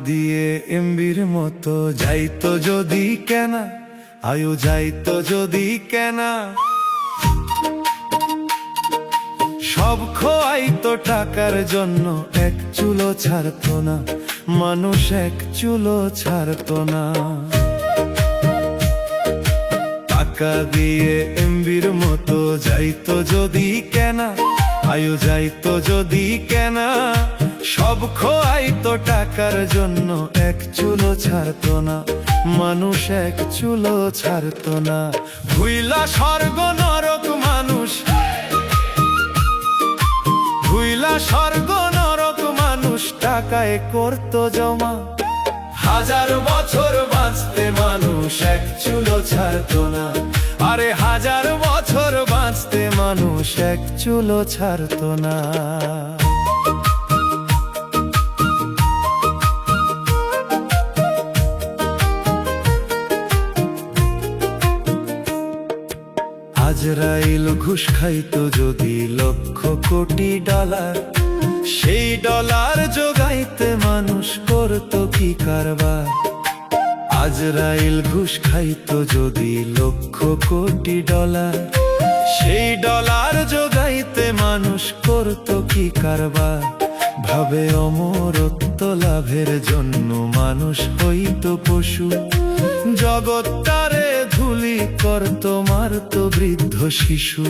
দিয়ে এমবির মতো যাইতো যদি কেনা, আয়ু যাইতো যদি কেনা। সব খোয়াইতো টাকার জন্য, এক চুলো ছাড়তো না মানুষ, এক চুলো ছাড়তো না। টাকা দিয়ে এমবির মতো যাইতো যদি কেনা, আয়ু যাইতো যদি কেনা। সব খোয়াইতো টাকার জন্য, এক চুলো ছাড়তো না মানুষ, এক চুলো ছাড়তো না। ভুইলা স্বর্গ নরক মানুষ, ভুইলা স্বর্গ নরক মানুষ টাকায় করতো জমা। 1000 বছর বাঁচতে মানুষ এক চুলো ছাড়তো না, আরে 1000 বছর বাঁচতে মানুষ এক চুলো ছাড়তো না। আজরাইল ঘুষ খাইতো যদি লক্ষ কোটি ডলার, সেই ডলার জোগাইতে মানুষ করতো কি কারবার। আজরাইল ঘুষ খাইতো যদি লক্ষ কোটি ডলার, সেই ডলার জোগাইতে মানুষ করতো কি কারবার। ভাবে অমরত্ব লাভের জন্য মানুষ হইতো পশু, জগৎটারে ধুলি করতো মারতো বৃদ্ধ শিশু।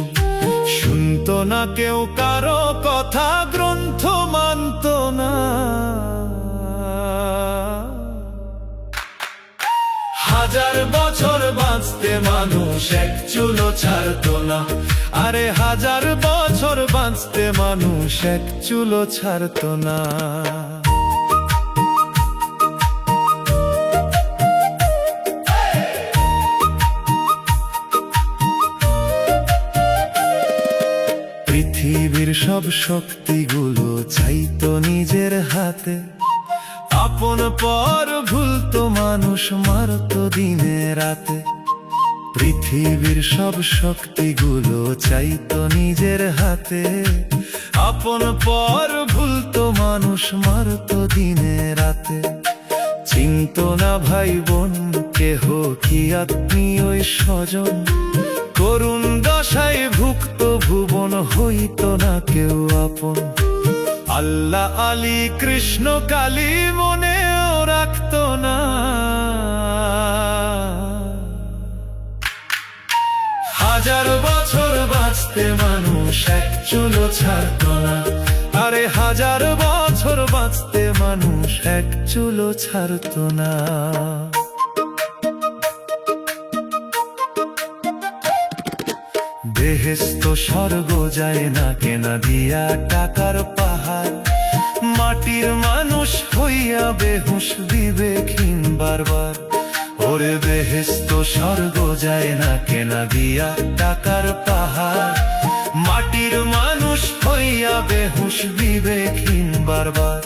শুনতো না কেউ কারো কথা, গ্রন্থ মানতো না। 1000 বছর বাঁচতে মানুষ এক চুলো ছাড়তো না, আরে 1000 বছর বাঁচতে মানুষ এক চুলো ছাড়তো না। পৃথিবীর সব শক্তিগুলো চাইতো নিজের হাতে, আপন পর ভুলতো মানুষ মারতো দিনে রাতে। পৃথিবীর সব শক্তিগুলো চাইতো নিজের হাতে, আপন পর ভুলতো মানুষ মারতো দিনে রাতে। চিনতো না ভাই বোন কেহ কি আত্মীয় স্বজন, করুণ দশায় ভুক্ত ভুবন হইতো না কেউ আপন। আল্লাহ আলী কৃষ্ণ কালী মনেও রাখতো না। 1000 বছর বাঁচতে মানুষ এক চুলো ছাড়তো না, আরে 1000 বছর বাঁচতে মানুষ এক চুলো ছাড়তো না। বেহেশত স্বর্গ যায় না কেনা দিয়া টাকার পাহাড়, মাটির মানুষ হইয়া বেহুশ বিবেকহীন বারবার। ওরে বেহেশত স্বর্গ যায় না কেনা দিয়া টাকার পাহাড়, মাটির মানুষ হইয়া বেহুশ বিবেকহীন বারবার।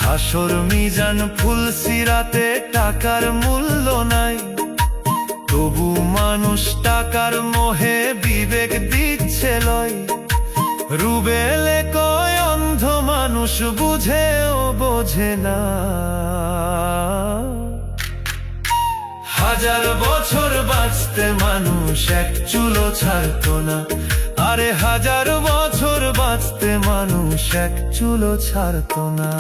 হাসর মিজান ফুলসিরাতে টাকার মূল্য নাই, তবু মানুষ টাকার মোহে বিবেক দিচ্ছে লয়। রুবেলে কয় অন্ধ মানুষ বুঝেও বোঝে না। 1000 বছর বাঁচতে মানুষ এক চুলো ছাড়তো না, আরে 1000 বছর বাঁচতে মানুষ এক চুলো ছাড়তো না।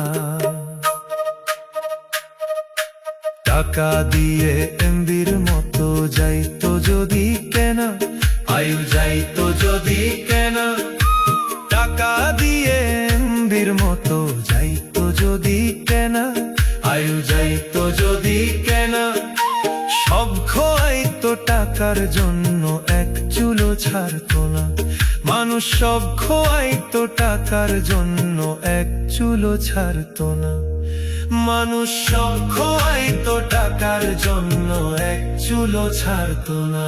টাকা দিয়ে এমবির মতো যাইতো যদি কেনা, আয়ু যাইতো যদি কেনা। টাকা দিয়ে এমবির মতো যাইতো যদি কেনা, আয়ু যাইতো যদি কেনা। সব খোয়াইতো টাকার জন্য, এক চুলো ছাড়তো না মানুষ। সব খোয়াইতো টাকার জন্য, এক চুলো ছাড়তো না মানুষ। সব খোয়াইতো টাকার জন্য, এক চুলো ছাড়তো না।